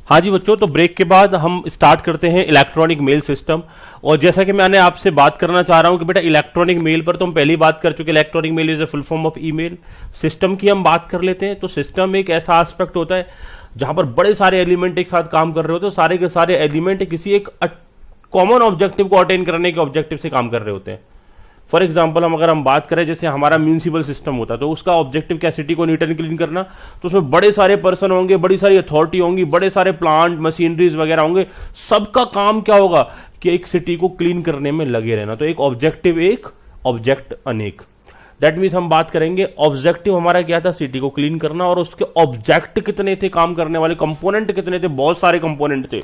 हाँ जी बच्चों, तो ब्रेक के बाद हम स्टार्ट करते हैं इलेक्ट्रॉनिक मेल सिस्टम। और जैसा कि मैंने आपसे बात करना चाह रहा हूं कि बेटा इलेक्ट्रॉनिक मेल पर तो हम पहली बात कर चुके। Electronic mail is a full form of email. System की हम बात कर लेते हैं। तो सिस्टम एक ऐसा एस्पेक्ट होता है जहां पर बड़े सारे एलिमेंट एक साथ काम कर रहे होते हैं। सारे के सारे एलिमेंट किसी एक कॉमन ऑब्जेक्टिव को अटेन करने के ऑब्जेक्टिव से काम कर रहे होते हैं। फॉर एग्जाम्पल अगर हम बात करें, जैसे हमारा म्यूनिसिपल सिस्टम होता है तो उसका ऑब्जेक्टिव क्या, सिटी को नीट एंड क्लीन करना। तो उसमें बड़े सारे पर्सन होंगे, बड़ी सारी अथॉरिटी होंगी, बड़े सारे प्लांट मशीनरीज वगैरह होंगे। सबका काम क्या होगा कि एक सिटी को क्लीन करने में लगे रहना। तो एक ऑब्जेक्टिव एक, ऑब्जेक्ट अनेक। दैट मीन्स हम बात करेंगे ऑब्जेक्टिव हमारा क्या था, सिटी को क्लीन करना। और उसके ऑब्जेक्ट कितने थे, काम करने वाले कंपोनेंट कितने थे, बहुत सारे कंपोनेंट थे।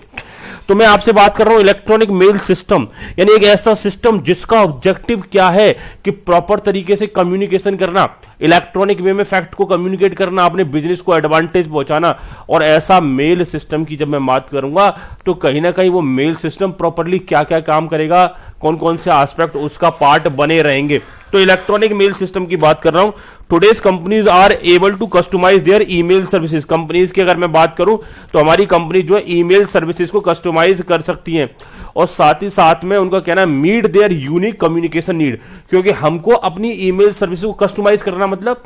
तो मैं आपसे बात कर रहा हूं इलेक्ट्रॉनिक मेल सिस्टम, यानी एक ऐसा सिस्टम जिसका ऑब्जेक्टिव क्या है कि प्रॉपर तरीके से कम्युनिकेशन करना, इलेक्ट्रॉनिक वे में फैक्ट को कम्युनिकेट करना, अपने बिजनेस को एडवांटेज पहुंचाना। और ऐसा मेल सिस्टम की जब मैं बात करूंगा तो कहीं ना कहीं वो मेल सिस्टम प्रॉपरली क्या क्या काम करेगा, कौन कौन से एस्पेक्ट उसका पार्ट बने रहेंगे। तो इलेक्ट्रॉनिक मेल सिस्टम की बात कर रहा हूं। Today's companies are able to customise their email services. Companies की अगर मैं बात करूं तो हमारी कंपनी जो है ईमेल सर्विसेज को कस्टमाइज कर सकती हैं। और साथ ही साथ में उनका कहना है meet their unique communication need, क्योंकि हमको अपनी ईमेल सर्विस को कस्टमाइज करना मतलब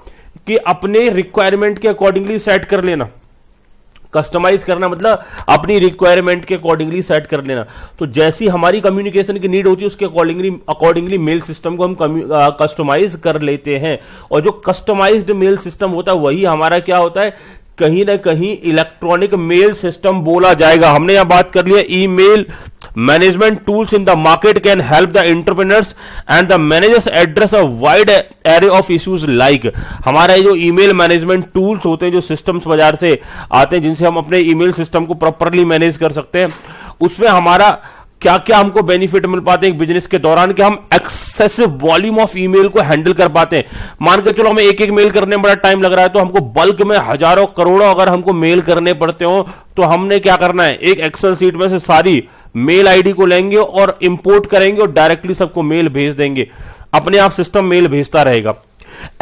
कि अपने रिक्वायरमेंट के अकॉर्डिंगली सेट कर लेना। कस्टमाइज करना मतलब अपनी रिक्वायरमेंट के अकॉर्डिंगली सेट कर लेना। तो जैसी हमारी कम्युनिकेशन की नीड होती है उसके अकॉर्डिंगली मेल सिस्टम को हम कस्टमाइज कर लेते हैं। और जो कस्टमाइज्ड मेल सिस्टम होता है वही हमारा क्या होता है, कहीं ना कहीं इलेक्ट्रॉनिक मेल सिस्टम बोला जाएगा। हमने यहां बात कर लिया email management tools in the market can help the entrepreneurs and the managers address a wide array of issues like. हमारा जो ईमेल मैनेजमेंट टूल्स होते हैं, जो सिस्टम्स बाजार से आते हैं जिनसे हम अपने ईमेल सिस्टम को प्रॉपरली मैनेज कर सकते हैं, उसमें हमारा क्या क्या हमको बेनिफिट मिल पाते हैं बिजनेस के दौरान कि हम एक्सेसिव वॉल्यूम ऑफ ईमेल को हैंडल कर पाते हैं। मान के चलो हमें एक एक मेल करने में बड़ा टाइम लग रहा है, तो हमको बल्क में हजारों करोड़ों अगर हमको मेल करने पड़ते हो तो हमने क्या करना है, एक एक्सेल सीट में से सारी मेल आईडी को लेंगे और इंपोर्ट करेंगे और डायरेक्टली सबको मेल भेज देंगे। अपने आप सिस्टम मेल भेजता रहेगा।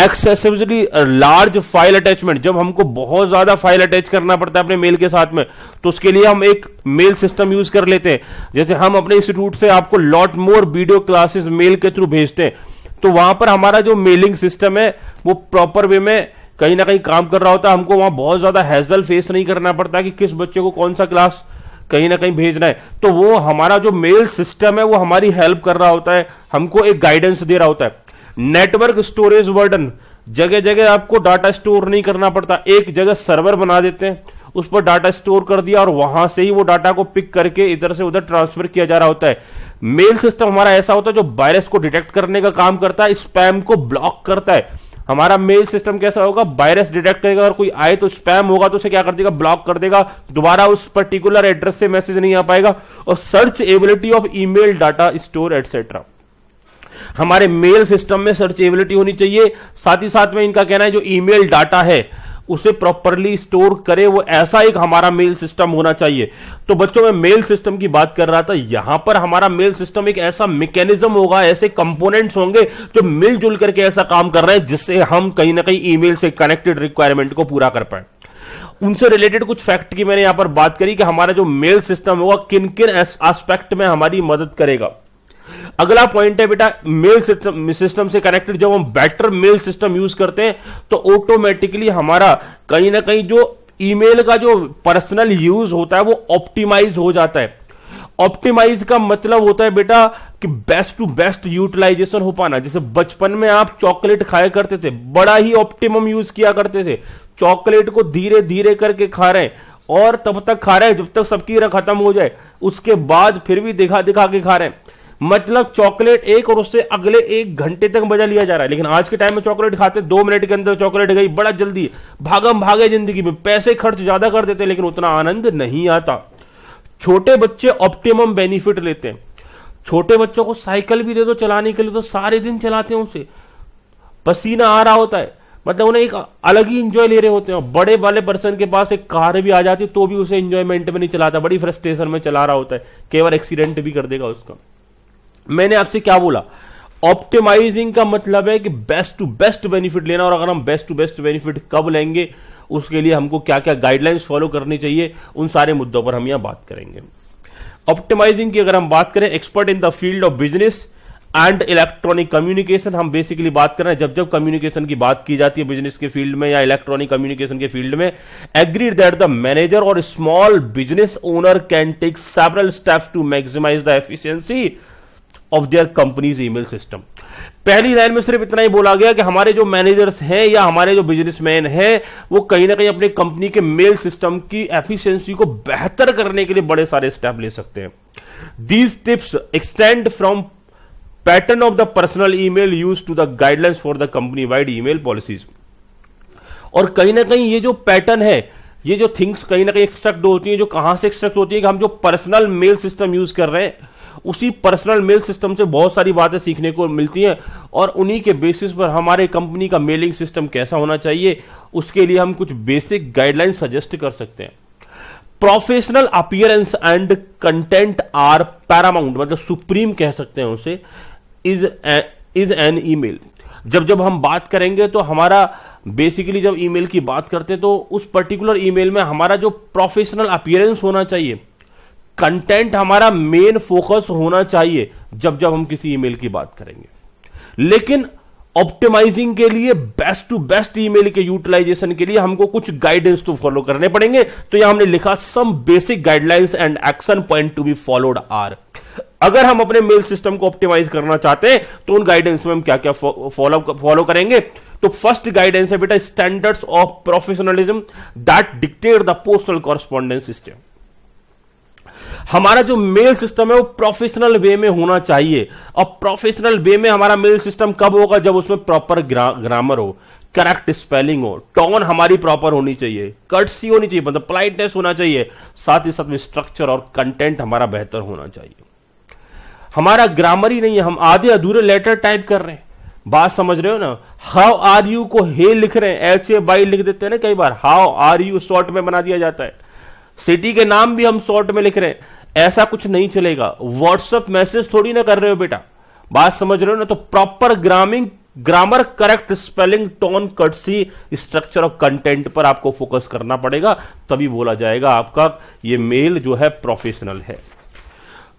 एक्सेसिवली लार्ज फाइल अटैचमेंट, जब हमको बहुत ज्यादा फाइल अटैच करना पड़ता है अपने मेल के साथ में, तो उसके लिए हम एक मेल सिस्टम यूज कर लेते हैं। जैसे हम अपने इंस्टीट्यूट से आपको lot more video classes mail के थ्रू भेजते हैं, तो वहां पर हमारा जो मेलिंग सिस्टम है वो प्रॉपर वे में कहीं ना कहीं काम कर रहा होता है। हमको वहां बहुत ज्यादा हैजल फेस नहीं करना पड़ता कि किस बच्चे को कौन सा क्लास कहीं ना कहीं भेजना है। तो वो हमारा जो मेल सिस्टम है वो हमारी हेल्प कर रहा होता है, हमको एक गाइडेंस दे रहा होता है। नेटवर्क स्टोरेज वर्डन, जगह जगह आपको डाटा स्टोर नहीं करना पड़ता, एक जगह सर्वर बना देते हैं, उस पर डाटा स्टोर कर दिया और वहां से ही वो डाटा को पिक करके इधर से उधर ट्रांसफर किया जा रहा होता है। मेल सिस्टम हमारा ऐसा होता है जो वायरस को डिटेक्ट करने का काम करता है, स्पैम को ब्लॉक करता है। हमारा मेल सिस्टम कैसा होगा, वायरस डिटेक्ट करेगा और कोई आए तो स्पैम होगा तो उसे क्या कर देगा, ब्लॉक कर देगा, दोबारा उस पर्टिकुलर एड्रेस से मैसेज नहीं आ पाएगा। और search ability of email data store etcetera, हमारे मेल सिस्टम में सर्च एबिलिटी होनी चाहिए। साथ ही साथ में इनका कहना है जो ईमेल डाटा है उसे प्रॉपरली स्टोर करे, वो ऐसा एक हमारा मेल सिस्टम होना चाहिए। तो बच्चों मैं मेल सिस्टम की बात कर रहा था, यहां पर हमारा मेल सिस्टम एक ऐसा मैकेनिज्म होगा, ऐसे कंपोनेंट्स होंगे जो मिलजुल करके ऐसा काम कर रहे हैं जिससे हम कहीं ना कहीं ईमेल से कनेक्टेड रिक्वायरमेंट को पूरा कर पाए। उनसे रिलेटेड कुछ फैक्ट की मैंने यहां पर बात करी कि हमारा जो मेल सिस्टम होगा किन किन एस्पेक्ट में हमारी मदद करेगा। अगला पॉइंट है बेटा मेल सिस्टम से कनेक्टेड, जब हम बेटर मेल सिस्टम यूज करते हैं तो ऑटोमेटिकली हमारा कहीं ना कहीं जो ईमेल का जो पर्सनल यूज होता है वो ऑप्टिमाइज हो जाता है। ऑप्टिमाइज का मतलब होता है बेटा कि बेस्ट टू बेस्ट यूटिलाइजेशन हो पाना। जैसे बचपन में आप चॉकलेट खाया करते थे, बड़ा ही ऑप्टिमम यूज किया करते थे, चॉकलेट को धीरे धीरे करके खा रहे हैं और तब तक खा रहे हैं जब तक सबकी खत्म हो जाए, उसके बाद फिर भी दिखा दिखा के खा रहे हैं। मतलब चॉकलेट एक और उससे अगले 1 घंटे तक मजा लिया जा रहा है। लेकिन आज के टाइम में चॉकलेट खाते 2 मिनट के अंदर चॉकलेट गई, बड़ा जल्दी भागम भागे जिंदगी में, पैसे खर्च ज्यादा कर देते लेकिन उतना आनंद नहीं आता। छोटे बच्चे ऑप्टिमम बेनिफिट लेते हैं। छोटे बच्चों को साइकिल भी दे दो चलाने के लिए तो सारे दिन चलाते हैं, उसे पसीना आ रहा होता है, मतलब उन्हें एक अलग ही इंजॉय ले रहे होते हैं। बड़े वाले पर्सन के पास एक कार भी आ जाती है तो भी उसे इंजॉयमेंट में नहीं चलाता, बड़ी फ्रस्ट्रेशन में चला रहा होता है, केवल एक्सीडेंट भी कर देगा उसका। मैंने आपसे क्या बोला, ऑप्टिमाइजिंग का मतलब है कि बेस्ट टू बेस्ट बेनिफिट लेना। और अगर हम बेस्ट टू बेस्ट बेनिफिट कब लेंगे, उसके लिए हमको क्या क्या गाइडलाइंस फॉलो करनी चाहिए, उन सारे मुद्दों पर हम यहां बात करेंगे। ऑप्टिमाइजिंग की अगर हम बात करें, expert in the field of business and electronic communication, हम बेसिकली बात कर रहे हैं जब कम्युनिकेशन की बात की जाती है बिजनेस के फील्ड में या इलेक्ट्रॉनिक कम्युनिकेशन के फील्ड में। एग्रीड दैट द मैनेजर और small business owner can take several steps to maximise the efficiency of their companies email system. पहली लाइन में सिर्फ इतना ही बोला गया कि हमारे जो मैनेजर्स हैं या हमारे जो बिजनेसमैन हैं वो कहीं ना कहीं अपनी कंपनी के मेल सिस्टम की एफिशिएंसी को बेहतर करने के लिए बड़े सारे स्टेप ले सकते हैं। These tips extend from pattern of the personal email use to the guidelines for the company wide email policies. और कहीं ना कहीं ये जो पैटर्न है, ये जो थिंग्स कहीं ना कहीं एक्सट्रैक्ट होती है, जो कहां से एक्सट्रैक्ट होती है कि हम जो पर्सनल मेल सिस्टम यूज कर रहे हैं उसी पर्सनल मेल सिस्टम से बहुत सारी बातें सीखने को मिलती हैं और उन्हीं के बेसिस पर हमारे कंपनी का मेलिंग सिस्टम कैसा होना चाहिए उसके लिए हम कुछ बेसिक गाइडलाइन सजेस्ट कर सकते हैं। Professional appearance and content are paramount, मतलब सुप्रीम कह सकते हैं उसे, इज एन ईमेल। जब हम बात करेंगे तो हमारा बेसिकली जब ईमेल की बात करते हैं तो उस पर्टिकुलर ईमेल में हमारा जो प्रोफेशनल अपीयरेंस होना चाहिए, कंटेंट हमारा मेन फोकस होना चाहिए जब हम किसी ईमेल की बात करेंगे। लेकिन ऑप्टिमाइजिंग के लिए बेस्ट टू बेस्ट ईमेल के यूटिलाइजेशन के लिए हमको कुछ गाइडेंस तो फॉलो करने पड़ेंगे। तो यहां हमने लिखा some basic guidelines and action point to be followed are. अगर हम अपने मेल सिस्टम को ऑप्टिमाइज करना चाहते हैं तो उन गाइडेंस में हम क्या क्या फॉलो करेंगे। तो फर्स्ट गाइडेंस है बेटा, standards of professionalism that dictate the postal correspondence system. हमारा जो मेल सिस्टम है वो प्रोफेशनल वे में होना चाहिए। और प्रोफेशनल वे में हमारा मेल सिस्टम कब होगा, जब उसमें प्रॉपर ग्रामर हो, करेक्ट स्पेलिंग हो, टोन हमारी प्रॉपर होनी चाहिए, कर्टसी होनी चाहिए, मतलब पोलाइटनेस होना चाहिए, साथ ही साथ में स्ट्रक्चर और कंटेंट हमारा बेहतर होना चाहिए। हमारा ग्रामर ही नहीं है, हम आधे अधूरे लेटर टाइप कर रहे हैं, बात समझ रहे हो ना। हाउ आर यू को हे लिख रहे हैं, एच ए बाई लिख देते हैं ना कई बार, हाउ आर यू शॉर्ट में बना दिया जाता है। सिटी के नाम भी हम शॉर्ट में लिख रहे हैं, ऐसा कुछ नहीं चलेगा। व्हाट्सएप मैसेज थोड़ी ना कर रहे हो बेटा, बात समझ रहे हो ना। तो proper grammar, correct spelling, tone, courtesy, structure और कंटेंट पर आपको फोकस करना पड़ेगा, तभी बोला जाएगा आपका ये मेल जो है प्रोफेशनल है।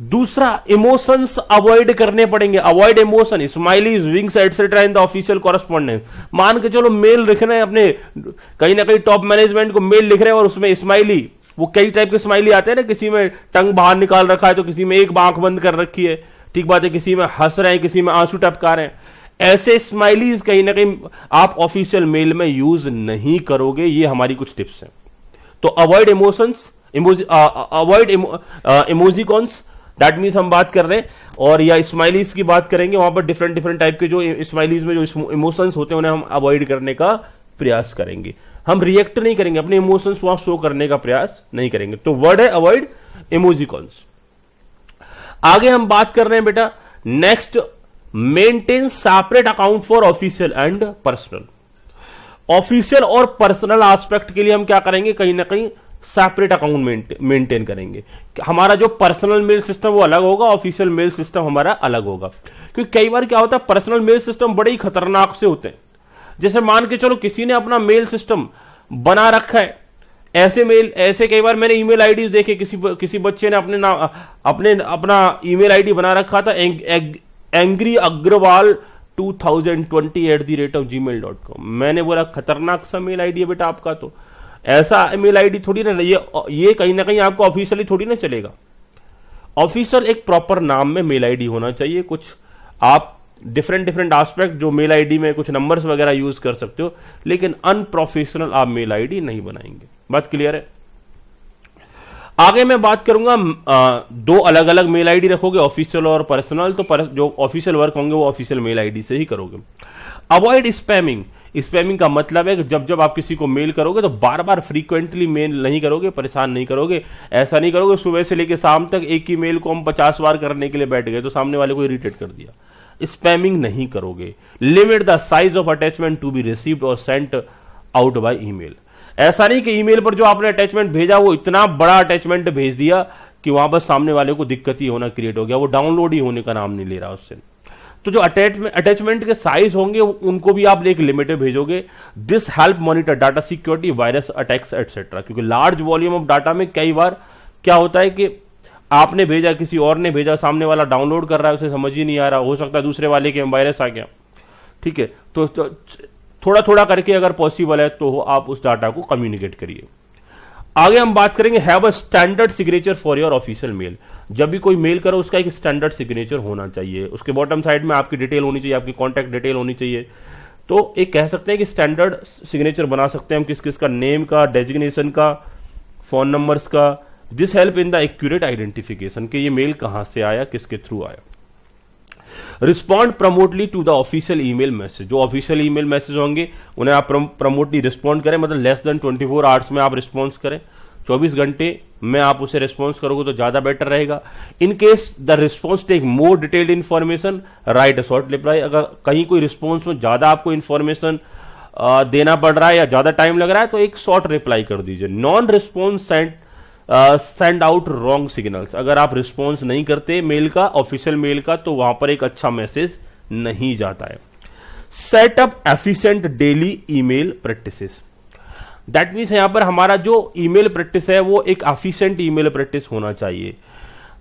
दूसरा, इमोशंस अवॉइड करने पड़ेंगे। Avoid emotion, smileys, wings etcetera in the official correspondence. मान के चलो मेल लिख रहे हैं अपने, कहीं ना कहीं टॉप मैनेजमेंट को मेल लिख रहे हैं और उसमें स्माइली, वो कई टाइप के स्माइली आते हैं ना, किसी में टंग बाहर निकाल रखा है तो किसी में एक आंख बंद कर रखी है, ठीक बात है, किसी में हंस रहे हैं, किसी में आंसू टपका रहे हैं। ऐसे स्माइलीज कहीं ना कहीं आप ऑफिशियल मेल में यूज नहीं करोगे। ये हमारी कुछ टिप्स हैं। तो avoid emotions, avoid emojicons, that means हम बात कर रहे हैं, और या स्माइलीज की बात करेंगे, वहां पर डिफरेंट टाइप के जो स्माइलीज में जो इमोशंस होते हैं उन्हें हम अवॉइड करने का प्रयास करेंगे। हम रिएक्ट नहीं करेंगे, अपने इमोशंस वहां शो करने का प्रयास नहीं करेंगे। तो वर्ड है अवॉइड इमोजिकॉन्स। आगे हम बात कर रहे हैं बेटा next, maintain separate account for official and personal. Official और पर्सनल एस्पेक्ट के लिए हम क्या करेंगे, कहीं ना कहीं सेपरेट अकाउंट मेंटेन करेंगे। हमारा जो पर्सनल मेल सिस्टम वो अलग होगा, ऑफिशियल मेल सिस्टम हमारा अलग होगा। क्योंकि कई बार क्या होता है, पर्सनल मेल सिस्टम बड़े ही खतरनाक से होते हैं। जैसे मान के चलो किसी ने अपना मेल सिस्टम बना रखा है, ऐसे कई बार मैंने ईमेल आईडीज देखे, किसी बच्चे ने अपना ईमेल आईडी बना रखा था एंग्री अग्रवाल 2020@gmail.com। मैंने बोला खतरनाक सा मेल आईडी है बेटा आपका, तो ऐसा मेल आईडी थोड़ी ना, ये कहीं ना कहीं आपको ऑफिशियली थोड़ी ना चलेगा। ऑफिशियल एक प्रॉपर नाम में मेल आईडी होना चाहिए। कुछ आप डिफरेंट एस्पेक्ट जो मेल आईडी में कुछ नंबर्स वगैरह यूज कर सकते हो, लेकिन अनप्रोफेशनल आप मेल आईडी नहीं बनाएंगे। बात क्लियर है। आगे मैं बात करूंगा, दो अलग अलग मेल आईडी रखोगे, ऑफिशियल और पर्सनल। तो जो ऑफिशियल वर्क होंगे वो ऑफिशियल मेल आईडी से ही करोगे। Avoid spamming. स्पैमिंग का मतलब है कि जब आप किसी को मेल करोगे तो बार बार फ्रीक्वेंटली मेल नहीं करोगे, परेशान नहीं करोगे। ऐसा नहीं करोगे सुबह से लेकर शाम तक एक ही मेल को हम 50 बार करने के लिए बैठ गए तो सामने वाले को इरिटेट कर दिया। स्पैमिंग नहीं करोगे। Limit the size of attachment to be received और सेंट आउट बाय ईमेल। ऐसा नहीं कि ईमेल पर जो आपने अटैचमेंट भेजा वो इतना बड़ा अटैचमेंट भेज दिया कि वहां पर सामने वाले को दिक्कत ही होना क्रिएट हो गया, वो डाउनलोड ही होने का नाम नहीं ले रहा उससे। तो जो अटैचमेंट के साइज होंगे उनको भी आप एक लिमिट में भेजोगे। This help monitor data security, virus attacks etcetera. क्योंकि लार्ज वॉल्यूम ऑफ डाटा में कई बार क्या होता है कि आपने भेजा, किसी और ने भेजा, सामने वाला डाउनलोड कर रहा है, उसे समझ ही नहीं आ रहा, हो सकता है दूसरे वाले के वायरस आ गया। ठीक है, तो थोड़ा थोड़ा करके अगर पॉसिबल है तो आप उस डाटा को कम्युनिकेट करिए। आगे हम बात करेंगे have a standard signature for your official mail. जब भी कोई मेल करो उसका एक स्टैंडर्ड सिग्नेचर होना चाहिए, उसके बॉटम साइड में आपकी डिटेल होनी चाहिए, आपकी कॉन्टैक्ट डिटेल होनी चाहिए। तो एक कह सकते हैं कि स्टैंडर्ड सिग्नेचर बना सकते हैं हम किस किस का, नेम का, डेजिग्नेशन का, फोन नंबर्स का। This help in the accurate identification कि ये मेल कहां से आया, किसके थ्रू आया। Respond promptly to the official email message. जो ऑफिशियल ईमेल मैसेज होंगे उन्हें आप प्रमोटली रिस्पॉन्ड करें, मतलब लेस देन 24 आवर्स में आप रिस्पॉन्स करें। 24 घंटे में आप उसे रिस्पॉन्स करोगे तो ज्यादा बेटर रहेगा। In case the response take more detailed information, write a short reply. अगर कहीं कोई रिस्पॉन्स में ज्यादा आपको इन्फॉर्मेशन देना पड़ रहा है या ज्यादा टाइम लग रहा है तो एक शॉर्ट रिप्लाई कर दीजिए। Non response send out wrong signals. अगर आप रिस्पॉन्स नहीं करते मेल का, ऑफिशियल मेल का, तो वहां पर एक अच्छा मैसेज नहीं जाता है। Set up efficient daily email practices. That means यहां पर हमारा जो ईमेल प्रैक्टिस है वो एक एफिशिएंट ईमेल प्रैक्टिस होना चाहिए।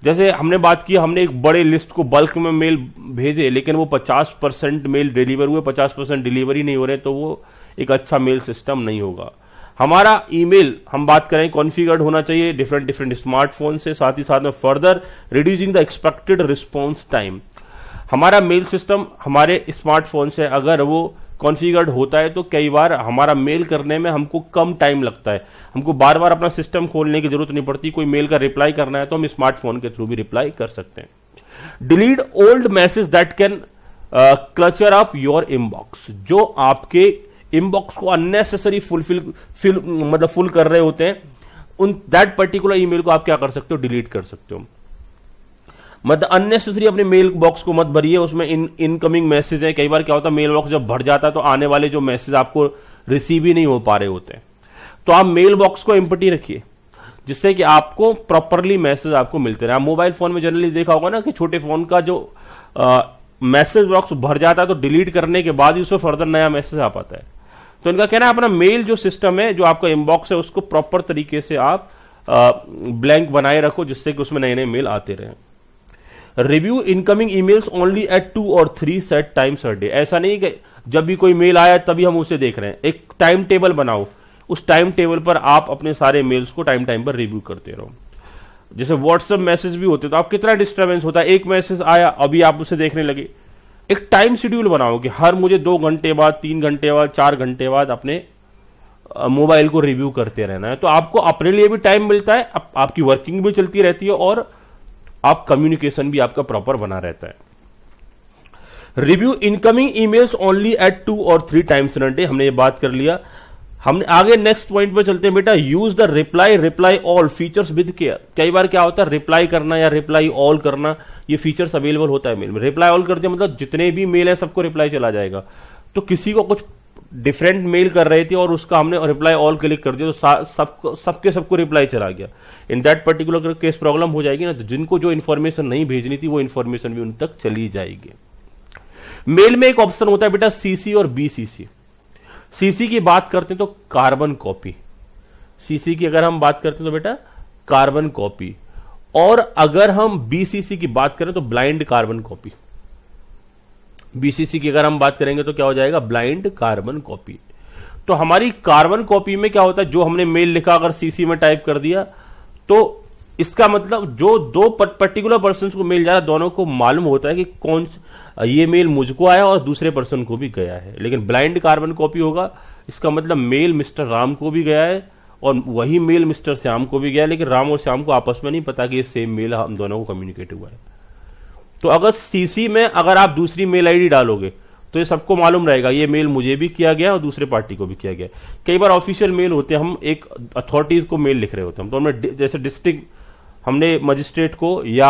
जैसे हमने बात की, हमने एक बड़े लिस्ट को बल्क में मेल भेजे लेकिन वो 50% मेल डिलीवर हुए, 50% डिलीवरी नहीं हो रहे, तो वो एक अच्छा मेल सिस्टम नहीं होगा। हमारा ईमेल हम बात करें कॉन्फ़िगर्ड होना चाहिए डिफरेंट स्मार्टफोन से, साथ ही साथ में further reducing the expected response time. हमारा मेल सिस्टम हमारे स्मार्टफोन से अगर वो कॉन्फ़िगर्ड होता है तो कई बार हमारा मेल करने में हमको कम टाइम लगता है, हमको बार बार अपना सिस्टम खोलने की जरूरत नहीं पड़ती। कोई मेल का रिप्लाई करना है तो हम स्मार्टफोन के थ्रू भी रिप्लाई कर सकते हैं। Delete old message that can clutter up your inbox. जो आपके इनबॉक्स को अननेसेसरी फुल कर रहे होते हैं, उन दैट पर्टिकुलर ईमेल को आप क्या कर सकते हो, डिलीट कर सकते हो। मतलब अननेसेसरी अपने मेल बॉक्स को मत भरिए, उसमें इनकमिंग मैसेज है। कई बार क्या होता है मेल बॉक्स जब भर जाता है तो आने वाले जो मैसेज आपको रिसीव ही नहीं हो पा रहे होते हैं। तो आप मेल बॉक्स को एम्प्टी रखिए जिससे कि आपको प्रॉपरली मैसेज आपको मिलते रहे। आप मोबाइल फोन में जनरली देखा होगा ना कि छोटे फोन का जो मैसेज बॉक्स भर जाता है तो डिलीट करने के बाद ही उसमें फर्दर नया मैसेज आ पाता है। तो इनका कहना है अपना मेल जो सिस्टम है, जो आपका इनबॉक्स है, उसको प्रॉपर तरीके से आप ब्लैंक बनाए रखो जिससे कि उसमें नए नए मेल आते रहें। Review incoming emails only at 2 और 3 सेट टाइम्स अ डे। ऐसा नहीं कि जब भी कोई मेल आया तभी हम उसे देख रहे हैं। एक टाइम टेबल बनाओ, उस टाइम टेबल पर आप अपने सारे मेल्स को टाइम टाइम पर रिव्यू करते रहो। जैसे व्हाट्सएप मैसेज भी होते तो आप कितना डिस्टर्बेंस होता है, एक मैसेज आया अभी आप उसे देखने लगे। एक टाइम शेड्यूल बनाओ कि हर मुझे 2 घंटे बाद, 3 घंटे बाद, 4 घंटे बाद अपने मोबाइल को रिव्यू करते रहना है। तो आपको अपने लिए भी टाइम मिलता है, आपकी वर्किंग भी चलती रहती है और आप कम्युनिकेशन भी आपका प्रॉपर बना रहता है। Review incoming emails only at 2 और 3 टाइम्स इन अ डे। हमने ये बात कर लिया। हमने आगे नेक्स्ट पॉइंट पे चलते हैं बेटा। Use the reply all features with care. कई बार क्या होता है रिप्लाई करना या रिप्लाई ऑल करना, ये फीचर्स अवेलेबल होता है मेल में। रिप्लाई ऑल करते मतलब जितने भी मेल है सबको रिप्लाई चला जाएगा। तो किसी को कुछ डिफरेंट मेल कर रहे थे और उसका हमने रिप्लाई ऑल क्लिक कर दिया तो सबको रिप्लाई चला गया। In that particular case problem हो जाएगी ना, तो जिनको जो इन्फॉर्मेशन नहीं भेजनी थी वो इन्फॉर्मेशन भी उन तक चली जाएगी। मेल में एक ऑप्शन होता है बेटा सीसी और बीसीसी। सीसी की बात करते हैं तो कार्बन कॉपी, सीसी की अगर हम बात करते हैं तो बेटा कार्बन कॉपी, और अगर हम बीसीसी की बात करें तो ब्लाइंड कार्बन कॉपी। बीसीसी की अगर हम बात करेंगे तो क्या हो जाएगा, ब्लाइंड कार्बन कॉपी। तो हमारी कार्बन कॉपी में क्या होता है, जो हमने मेल लिखा अगर सीसी में टाइप कर दिया तो इसका मतलब जो दो पर्टिकुलर पर्सन को मेल जा रहा है दोनों को मालूम होता है कि कौन ये मेल मुझको आया और दूसरे पर्सन को भी गया है। लेकिन ब्लाइंड कार्बन कॉपी होगा, इसका मतलब मेल मिस्टर राम को भी गया है और वही मेल मिस्टर श्याम को भी गया है, लेकिन राम और श्याम को आपस में नहीं पता कि ये सेम मेल हम दोनों को कम्युनिकेट हुआ है। तो अगर सीसी में अगर आप दूसरी मेल आईडी डालोगे तो ये सबको मालूम रहेगा ये मेल मुझे भी किया गया और दूसरे पार्टी को भी किया गया। कई बार ऑफिशियल मेल होते हैं, हम एक अथॉरिटीज को मेल लिख रहे होते हैं, तो हमने जैसे डिस्ट्रिक्ट हमने मजिस्ट्रेट को या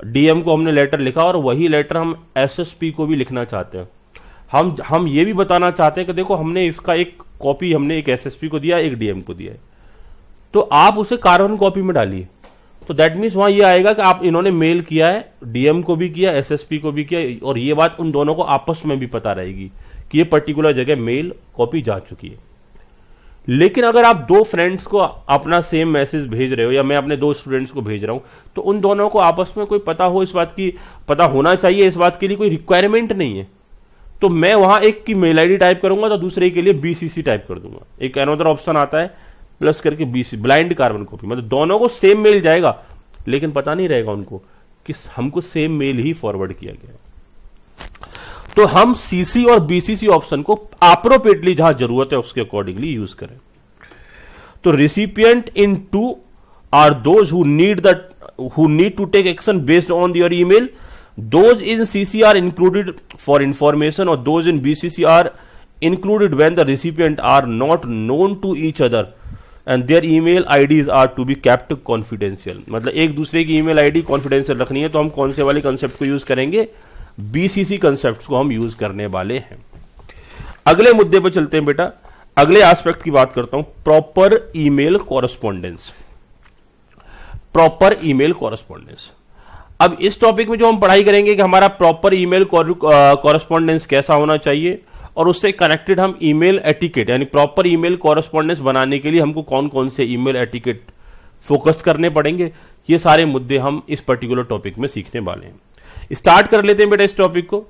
डीएम को हमने लेटर लिखा और वही लेटर हम एसएसपी को भी लिखना चाहते हैं। हम ये भी बताना चाहते हैं कि देखो हमने इसका एक कॉपी हमने एक एसएसपी को दिया, एक डीएम को दिया है, तो आप उसे कार्बन कॉपी में डालिए। तो दैट मीन्स वहां ये आएगा कि आप इन्होंने मेल किया है, डीएम को भी किया, एसएसपी को भी किया, और ये बात उन दोनों को आपस में भी पता रहेगी कि ये पर्टिकुलर जगह मेल कॉपी जा चुकी है। लेकिन अगर आप दो फ्रेंड्स को अपना सेम मैसेज भेज रहे हो, या मैं अपने दो स्टूडेंट्स को भेज रहा हूं, तो उन दोनों को आपस में कोई पता हो, इस बात की पता होना चाहिए, इस बात के लिए कोई रिक्वायरमेंट नहीं है। तो मैं वहां एक की मेल आईडी टाइप करूंगा तो दूसरे के लिए बीसीसी टाइप कर दूंगा। एक अनदर ऑप्शन आता है प्लस करके बीसी, ब्लाइंड कार्बन कॉपी, मतलब दोनों को सेम मेल जाएगा लेकिन पता नहीं रहेगा उनको कि हमको सेम मेल ही फॉरवर्ड किया गया। तो हम सीसी और बीसीसी ऑप्शन को अप्रोप्रिएटली जहां जरूरत है उसके अकॉर्डिंगली यूज करें। तो recipient in to are those who need to take action based on your email. Those in CC are included for information, or those in BCC are included when the recipient are not known to each other and their email IDs are to be kept confidential। मतलब एक दूसरे की email ID confidential रखनी है, तो हम कौन से वाले कंसेप्ट को यूज करेंगे? BCC कंसेप्ट को हम यूज करने वाले हैं। अगले मुद्दे पर चलते हैं बेटा, अगले एस्पेक्ट की बात करता हूं, proper email correspondence. Proper email correspondence, अब इस टॉपिक में जो हम पढ़ाई करेंगे कि हमारा प्रॉपर ईमेल कॉरेस्पॉन्डेंस कैसा होना चाहिए, और उससे कनेक्टेड हम ईमेल एटिकेट, यानी प्रॉपर ईमेल कॉरेस्पॉन्डेंस बनाने के लिए हमको कौन कौन से ईमेल एटिकेट फोकस करने पड़ेंगे, ये सारे मुद्दे हम इस पर्टिकुलर टॉपिक में सीखने वाले हैं। स्टार्ट कर लेते हैं बेटा इस टॉपिक को।